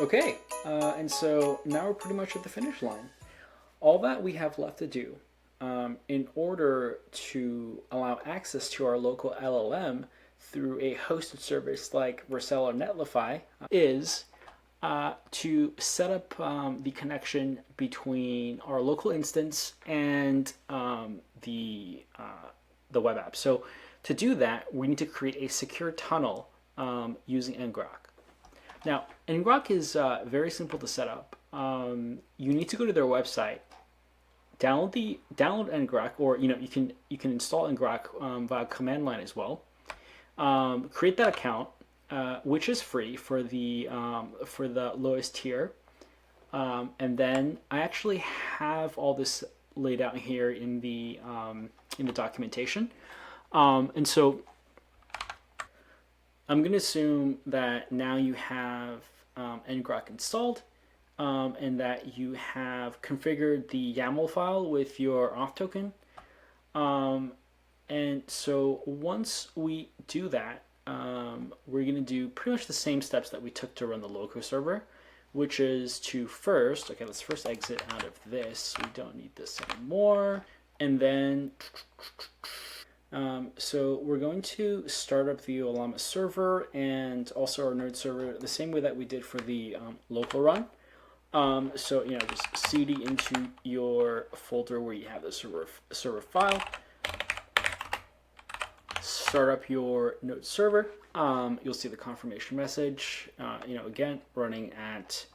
Okay, and so now we're pretty much at the finish line. All that we have left to do in order to allow access to our local LLM through a hosted service like Vercel or Netlify is to set up the connection between our local instance and the web app. So to do that, we need to create a secure tunnel using ngrok. Now, ngrok is very simple to set up. You need to go to their website, download ngrok, or you can install ngrok via command line as well. Create that account, which is free for the lowest tier, and then I actually have all this laid out here in the documentation, and so I'm going to assume that now you have ngrok installed, and that you have configured the YAML file with your auth token. And so once we do that, we're going to do pretty much the same steps that we took to run the local server, which is to first, okay, let's first exit out of this. We don't need this anymore. And then, so we're going to start up the Ollama server and also our Node server the same way that we did for the local run. So, just cd into your folder where you have the server file. Start up your Node server. You'll see the confirmation message. Again, running at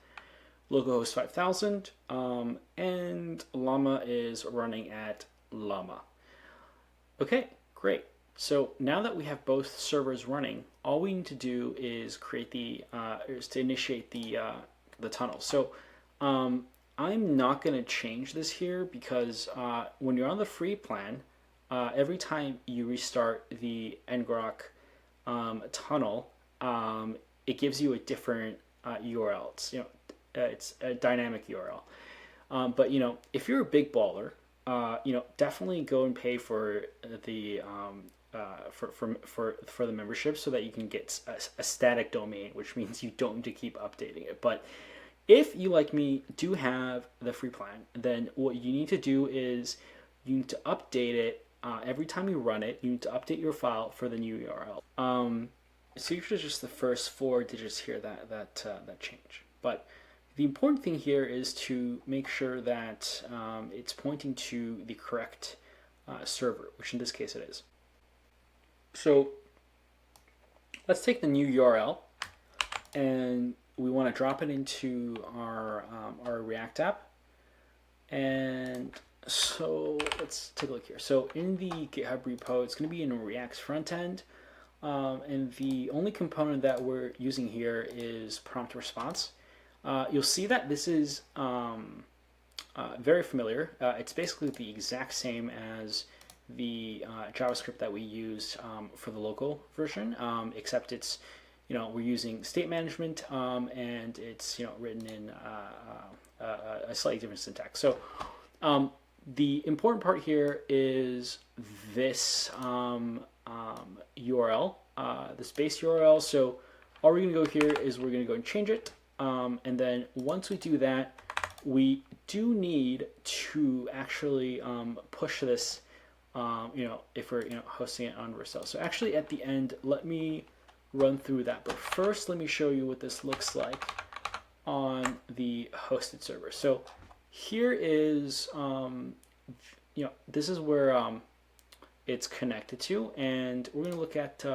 localhost 5000, and Llama is running at Llama. Okay, great. So now that we have both servers running, all we need to do is create is to initiate the tunnel. So I'm not going to change this here because when you're on the free plan, every time you restart the ngrok tunnel, it gives you a different URL. It's a dynamic URL. But if you're a big baller, definitely go and pay for the for the membership so that you can get a static domain, which means you don't need to keep updating it. But if you, like me, do have the free plan, then what you need to do is you need to update it. Every time you run it, you need to update your file for the new URL. So usually just the first 4 digits here that change. But the important thing here is to make sure that it's pointing to the correct server, which in this case it is. So let's take the new URL, and we want to drop it into our React app. And so let's take a look here. So in the GitHub repo, it's going to be in React's front end. And the only component that we're using here is prompt response. You'll see that this is very familiar. It's basically the exact same as the JavaScript that we used for the local version, except it's, we're using state management, and it's, written in a slightly different syntax. So the important part here is this URL, this base URL. So all we're going to go here is we're going to go and change it. And then once we do that, we do need to actually push this, if we're hosting it on Vercel. So actually at the end, let me run through that. But first, let me show you what this looks like on the hosted server. So here is, this is where it's connected to, and we're going to look at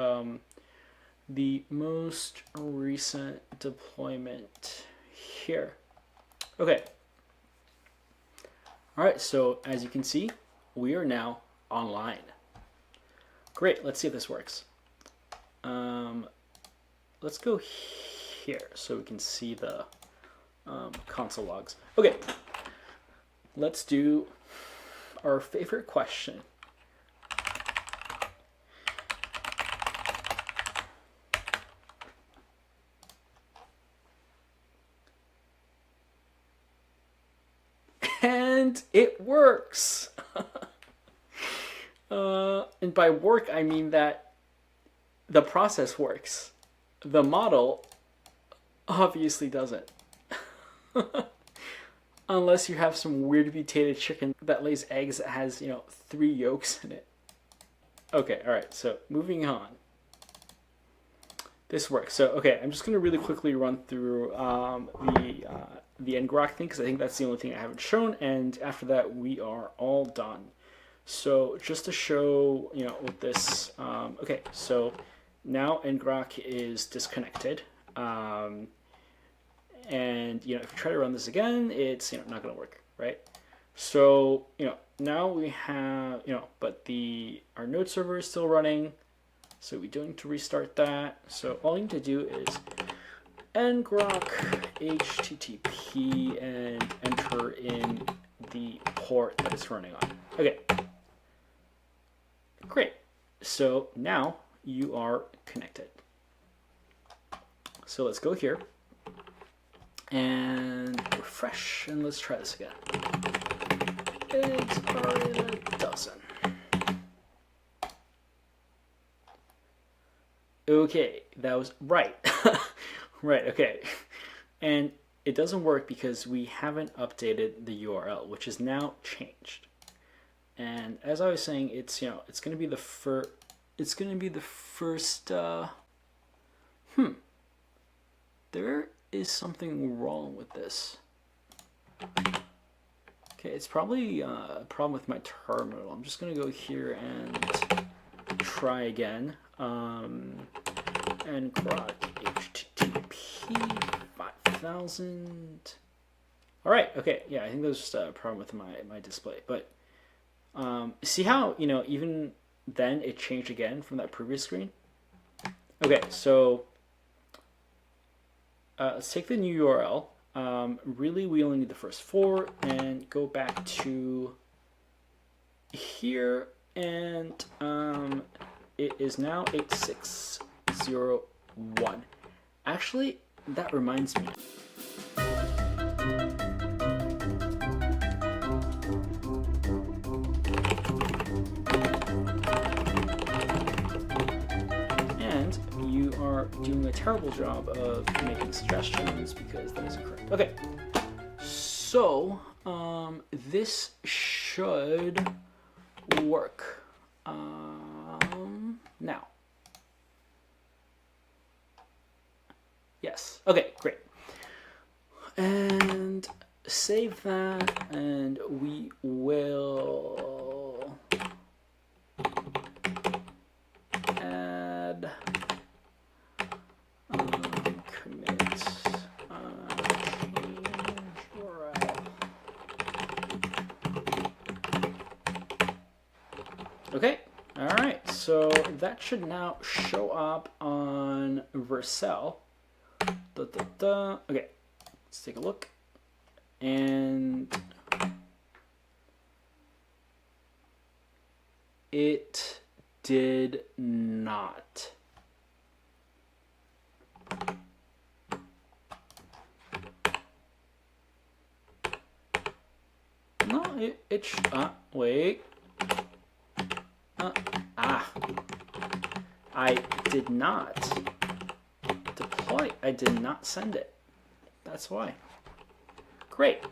the most recent deployment here. Okay. All right, so as you can see, we are now online. Great, let's see if this works. Let's go here so we can see the console logs. Okay, let's do our favorite question. And it works. And by work, I mean that the process works. The model obviously doesn't. Unless you have some weird mutated chicken that lays eggs that has, 3 yolks in it. Okay, alright, so moving on. This works. So, okay, I'm just going to really quickly run through the ngrok thing, because I think that's the only thing I haven't shown, and after that we are all done. So just to show, with this, okay, so now ngrok is disconnected. And, if you try to run this again, it's, not going to work, right? So, now we have, but our node server is still running, so we don't need to restart that. So all you need to do is ngrok http and enter in the port that it's running on. Okay. Great. So now you are connected. So let's go here and refresh, and let's try this again. Eggs are in a dozen. Okay, that was right. Right, okay. And it doesn't work because we haven't updated the URL, which is now changed. And as I was saying, it's it's going to be the first there is something wrong with this. Okay, it's probably a problem with my terminal. I'm just going to go here and try again. ngrok http 5000. All right, okay, yeah, I think there's just a problem with my display, but see how, even then it changed again from that previous screen? Okay, so let's take the new URL. Really, we only need the first 4, and go back to here, and it is now 8601. Actually, that reminds me. And you are doing a terrible job of making suggestions because that is incorrect. Okay, so this should work. Now. Yes. Okay, great. And save that, and we will add commit change URL. Okay. All right. So that should now show up on Vercel. Okay, let's take a look. And it did not. No, wait. I did not deploy. I did not send it. That's why. Great.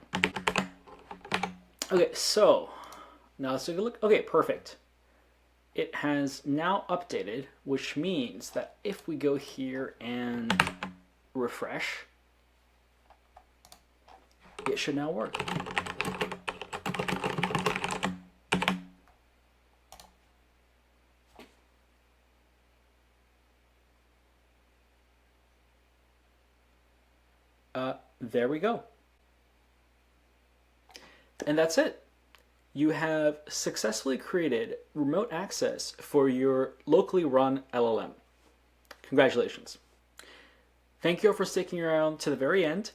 Okay, so now let's take a look. Okay, perfect. It has now updated, which means that if we go here and refresh, it should now work. There we go. And that's it. You have successfully created remote access for your locally run LLM. Congratulations. Thank you all for sticking around to the very end.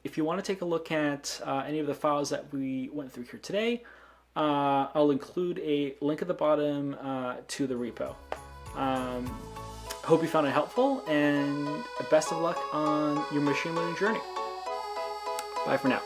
If you want to take a look at any of the files that we went through here today, I'll include a link at the bottom to the repo. Hope you found it helpful, and best of luck on your machine learning journey. Bye for now.